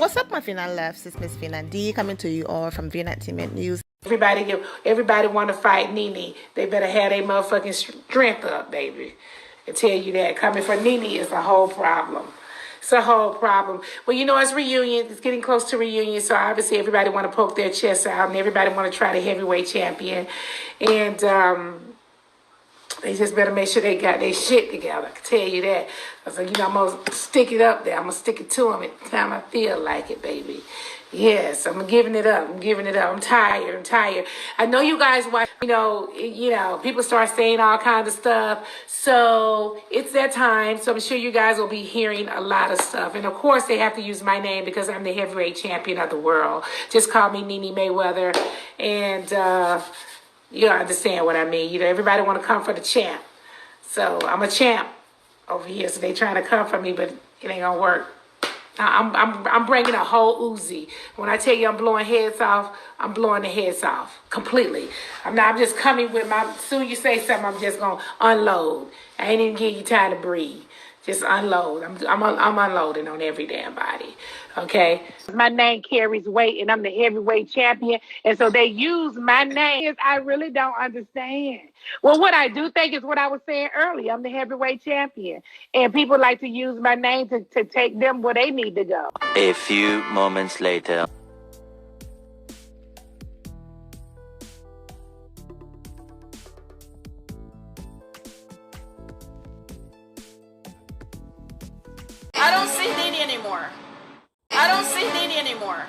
What's up, my Finan Laughs? It's Miss Finan D coming to you all from VN Entertainment News. Everybody want to fight Nene. They better have their motherfucking strength up, baby. I tell you that. Coming for Nene is a whole problem. It's a whole problem. Well, you know, it's reunion. It's getting close to reunion, so obviously everybody want to poke their chest out, and everybody want to try the heavyweight champion. And they just better make sure they got their shit together. I can tell you that. So, you know, I'm going to stick it up there. I'm going to stick it to them at the time I feel like it, baby. Yes, I'm giving it up. I'm tired. I know you guys watch, you know, people start saying all kinds of stuff. So it's that time. So I'm sure you guys will be hearing a lot of stuff. And of course, they have to use my name because I'm the heavyweight champion of the world. Just call me Nene Mayweather. And, you understand what I mean. You know, everybody want to come for the champ. So I'm a champ over here. So they trying to come for me, but it ain't gonna work. I'm bringing a whole Uzi. When I tell you I'm blowing heads off, I'm blowing the heads off completely. I'm just coming with my. Soon you say something, I'm just gonna unload. I ain't even give you time to breathe. Just unload. I'm unloading on every damn body. Okay. My name carries weight, and I'm the heavyweight champion, and so they use my name. I really don't understand. Well, what I do think is what I was saying earlier. I'm the heavyweight champion, and people like to use my name to take them where they need to go. A few moments later. I don't see Nene anymore.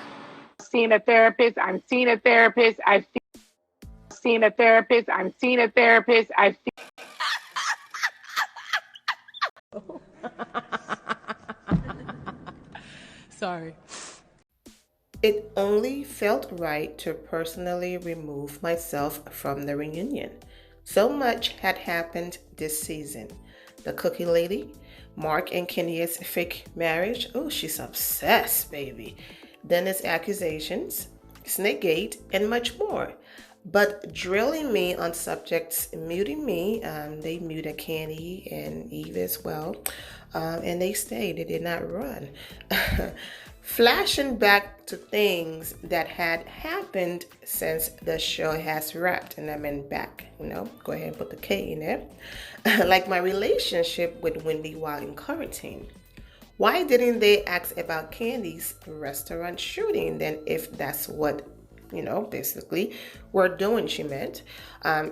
I've seen a therapist. I've seen a therapist. I've seen a therapist. I've seen a therapist. I've seen. Sorry. It only felt right to personally remove myself from the reunion. So much had happened this season. The cookie lady, Mark and Kenya's fake marriage. Oh, she's obsessed, baby. Dennis' accusations, Snakegate, and much more. But drilling me on subjects, muting me, they muted Kandi and Eve as well. And they stayed, they did not run. Flashing back to things that had happened since the show has wrapped, and I meant back, go ahead and put the K in there. Like my relationship with Wendy while in quarantine. Why didn't they ask about Kandi's restaurant shooting then, if that's what, basically we're doing, she meant.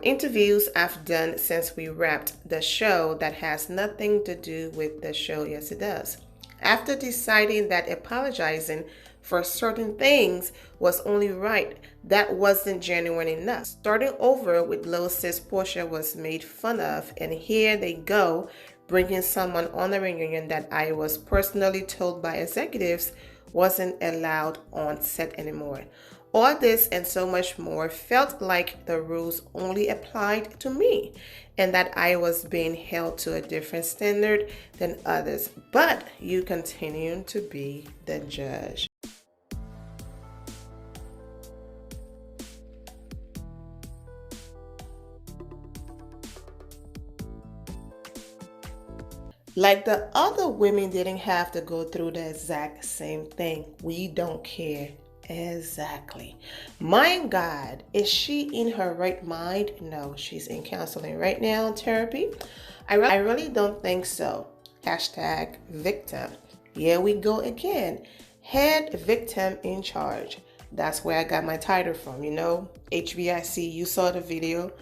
Interviews I've done since we wrapped the show that has nothing to do with the show. Yes, it does. After deciding that apologizing for certain things was only right, that wasn't genuine enough. Starting over with Lil Sis Portia was made fun of, and here they go, bringing someone on the reunion that I was personally told by executives wasn't allowed on set anymore. All this and so much more felt like the rules only applied to me and that I was being held to a different standard than others. But you continue to be the judge. Like the other women didn't have to go through the exact same thing. We don't care. Exactly. My God, is she in her right mind? No, she's in counseling right now, therapy. I really don't think so. Hashtag victim. Here we go again. Head victim in charge. That's where I got my title from, HBIC, you saw the video.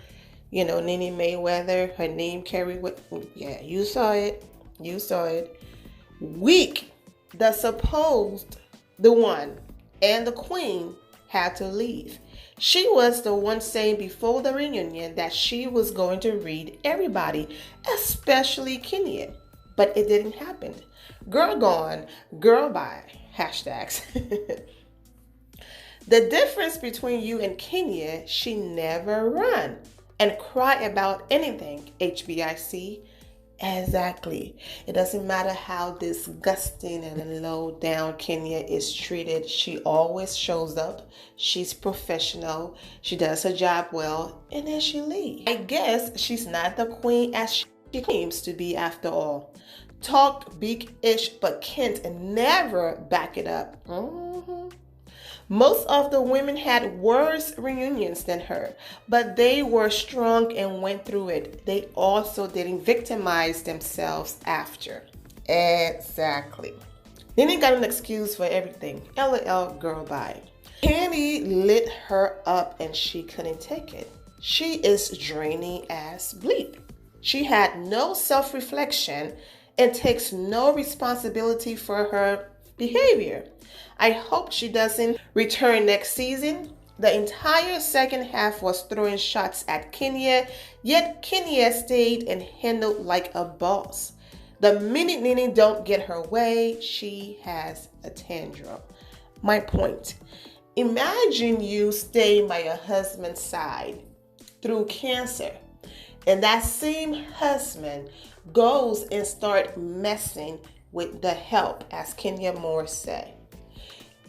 Nene Mayweather, her name carried with, yeah, you saw it. Weak, the one and the queen had to leave. She was the one saying before the reunion that she was going to read everybody, especially Kenya. But it didn't happen. Girl gone, girl bye. Hashtags. The difference between you and Kenya, she never run and cry about anything, HBIC. Exactly. It doesn't matter how disgusting and low down Kenya is treated. She always shows up. She's professional. She does her job well. And then she leaves. I guess she's not the queen as she claims to be after all. talked big-ish but can't never back it up. Most of the women had worse reunions than her, but they were strong and went through it. They also didn't victimize themselves after. Exactly. Nene got an excuse for everything. LOL, girl, bye. Kandi lit her up and she couldn't take it. She is draining as bleep. She had no self-reflection and takes no responsibility for her behavior. I hope she doesn't return next season. The entire second half was throwing shots at Kenya, yet Kenya stayed and handled like a boss. The minute Nene don't get her way, she has a tantrum. My point, imagine you staying by your husband's side through cancer, and that same husband goes and start messing with the help, as Kenya Moore said.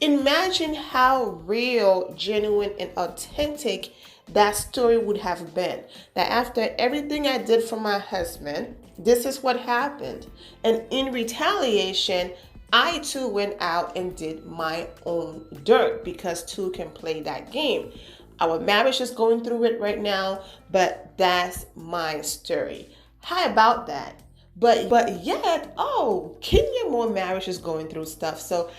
Imagine how real, genuine, and authentic that story would have been. That after everything I did for my husband, this is what happened. And in retaliation, I too went out and did my own dirt, because two can play that game. Our marriage is going through it right now, but that's my story. How about that? But yet, Kenya Moore marriage is going through stuff. So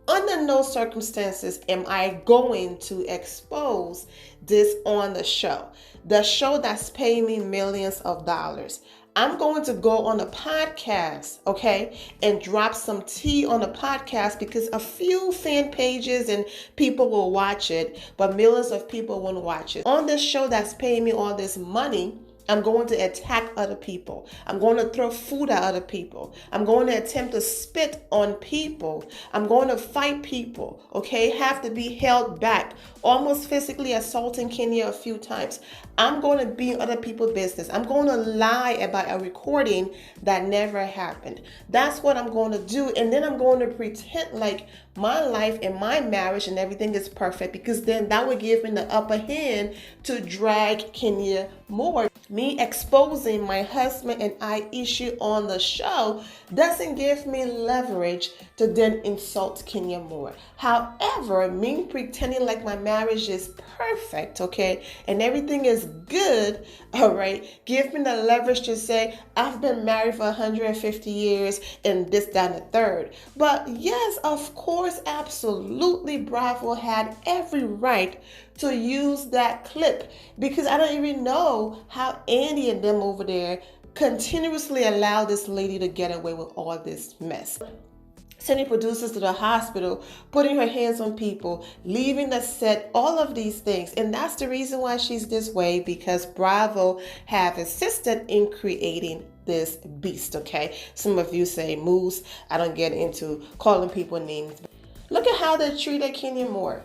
under no circumstances am I going to expose this on the show that's paying me millions of dollars. I'm going to go on a podcast, okay, and drop some tea on a podcast, because a few fan pages and people will watch it, but millions of people won't watch it. On this show that's paying me all this money, I'm going to attack other people. I'm going to throw food at other people. I'm going to attempt to spit on people. I'm going to fight people, okay? Have to be held back, almost physically assaulting Kenya a few times. I'm going to be in other people's business. I'm going to lie about a recording that never happened. That's what I'm going to do. And then I'm going to pretend like my life and my marriage and everything is perfect, because then that would give me the upper hand to drag Kenya Moore. Me exposing my husband and I issue on the show doesn't give me leverage to then insult Kenya Moore. However, me pretending like my marriage is perfect, okay, and everything is good, all right, give me the leverage to say I've been married for 150 years and this, that, and the third. But yes, of course, absolutely, Bravo had every right to use that clip, because I don't even know how Andy and them over there continuously allow this lady to get away with all this mess. Sending producers to the hospital, putting her hands on people, leaving the set, all of these things. And that's the reason why she's this way, because Bravo have assisted in creating this beast, okay? Some of you say moose. I don't get into calling people names. Look at how they treated Kenya Moore.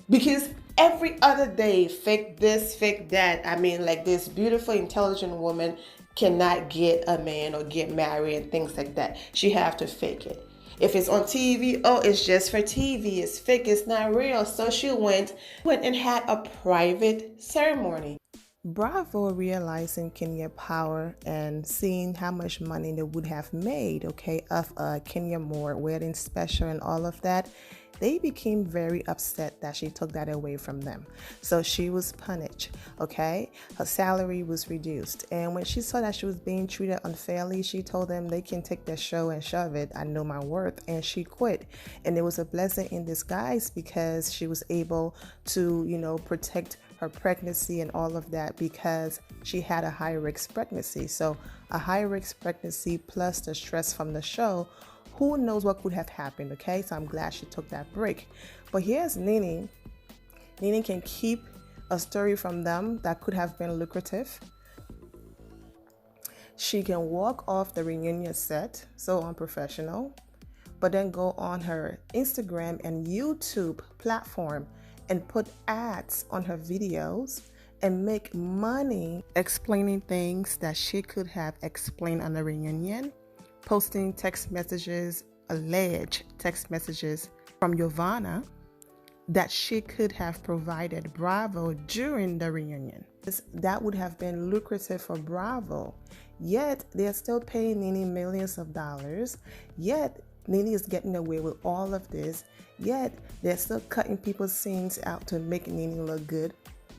Because every other day, fake this, fake that. I mean, like, this beautiful, intelligent woman cannot get a man or get married and things like that. She have to fake it. If it's on TV, it's just for TV. It's fake. It's not real. So she went and had a private ceremony. Bravo, realizing Kenya power and seeing how much money they would have made, okay, of Kenya Moore wedding special and all of that, they became very upset that she took that away from them. So she was punished, okay? Her salary was reduced. And when she saw that she was being treated unfairly, she told them they can take their show and shove it. I know my worth. And she quit. And it was a blessing in disguise, because she was able to, protect her pregnancy and all of that, because she had a high risk pregnancy. So a high risk pregnancy plus the stress from the show, who knows what could have happened, okay? So I'm glad she took that break. But here's Nene. Nene can keep a story from them that could have been lucrative. She can walk off the reunion set, so unprofessional, but then go on her Instagram and YouTube platform and put ads on her videos and make money explaining things that she could have explained on the reunion, posting text messages, alleged text messages from Giovanna that she could have provided Bravo during the reunion. That would have been lucrative for Bravo. Yet they're still paying Nene millions of dollars. Yet Nene is getting away with all of this. Yet they're still cutting people's scenes out to make Nene look good.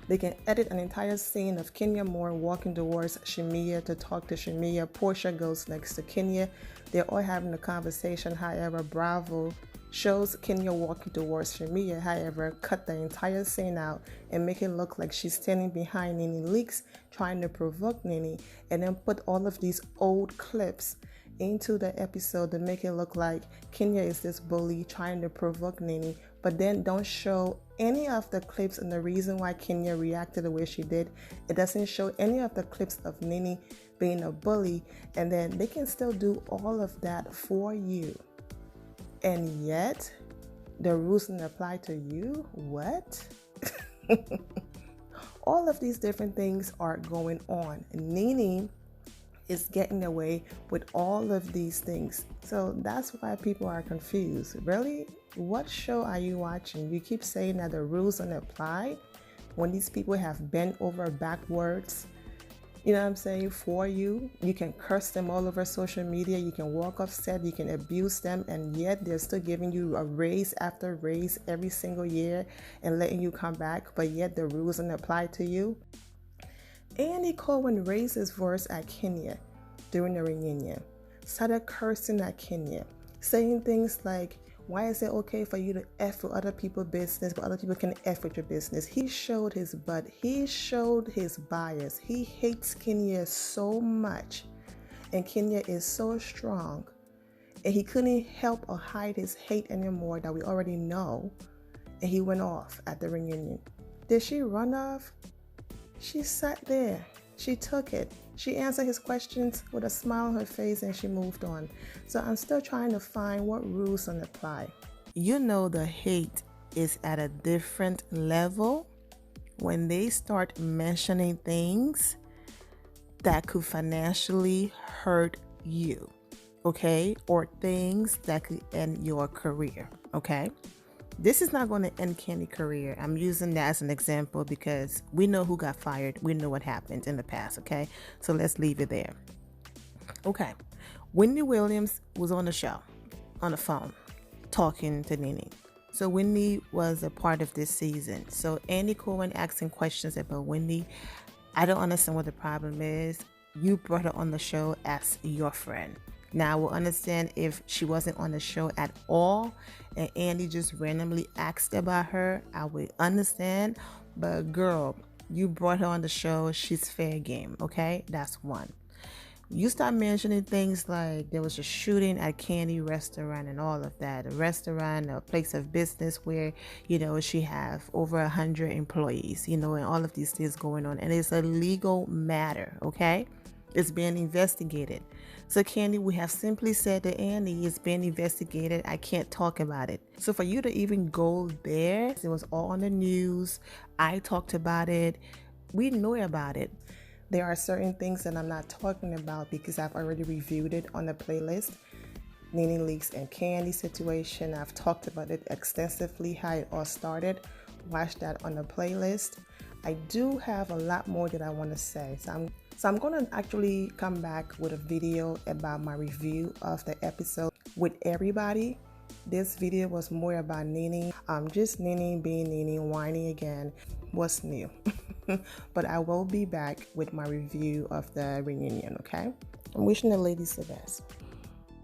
They can edit an entire scene of Kenya Moore walking towards Shamia to talk to Shamia. Portia goes next to Kenya. They're all having a conversation. However, Bravo shows Kenya walking towards Shamia. However, cut the entire scene out and make it look like she's standing behind Nene Leakes trying to provoke Nene, and then put all of these old clips into the episode to make it look like Kenya is this bully trying to provoke Nene, but then don't show any of the clips and the reason why Kenya reacted the way she did. It doesn't show any of the clips of Nene being a bully, and then they can still do all of that for you. And yet, the rules don't apply to you? What? All of these different things are going on. Nene is getting away with all of these things. So that's why people are confused. Really? What show are you watching? You keep saying that the rules don't apply when these people have bent over backwards, you know what I'm saying, for you. You can curse them all over social media. You can walk off set. You can abuse them. And yet they're still giving you a raise after raise every single year and letting you come back. But yet the rules don't apply to you. Andy Cohen raised his voice at Kenya during the reunion, started cursing at Kenya, saying things like, why is it okay for you to F with other people's business, but other people can F with your business? He showed his butt. He showed his bias. He hates Kenya so much. And Kenya is so strong. And he couldn't help or hide his hate anymore that we already know. And he went off at the reunion. Did she run off? She sat there. She took it. She answered his questions with a smile on her face and she moved on. So I'm still trying to find what rules don't apply. You know the hate is at a different level when they start mentioning things that could financially hurt you, okay? Or things that could end your career, okay? This is not going to end Kandi's career. I'm using that as an example because we know who got fired. We know what happened in the past, okay? So let's leave it there. Okay. Wendy Williams was on the show, on the phone, talking to Nene. So Wendy was a part of this season. So Andy Cohen asking questions about Wendy. I don't understand what the problem is. You brought her on the show as your friend. Now, we'll understand if she wasn't on the show at all and Andy just randomly asked about her, I would understand. But girl, you brought her on the show. She's fair game, okay? That's one. You start mentioning things like there was a shooting at Kandi restaurant and all of that. A restaurant, a place of business where, you know, she have over 100 employees, you know, and all of these things going on. And it's a legal matter, okay? It's being investigated. So Kandi, we have simply said to Andy, it's being investigated. I can't talk about it. So for you to even go there, it was all on the news. I talked about it. We know about it. There are certain things that I'm not talking about because I've already reviewed it on the playlist. Nene Leakes and Kandi situation. I've talked about it extensively, how it all started. Watch that on the playlist. I do have a lot more that I want to say. So I'm going to actually come back with a video about my review of the episode with everybody. This video was more about Nene. Just Nene being Nene, whining again. What's new? But I will be back with my review of the reunion, okay? I'm wishing the ladies the best.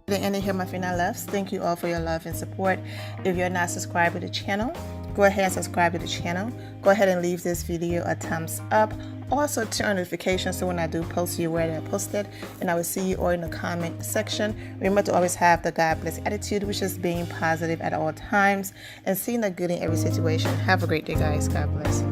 The end of here, my final loves. Thank you all for your love and support. If you're not subscribed to the channel, go ahead and subscribe to the channel. Go ahead and leave this video a thumbs up. Also turn on notifications so when I do post, you're aware that I posted. And I will see you all in the comment section. Remember to always have the God bless attitude, which is being positive at all times and seeing the good in every situation. Have a great day, guys. God bless.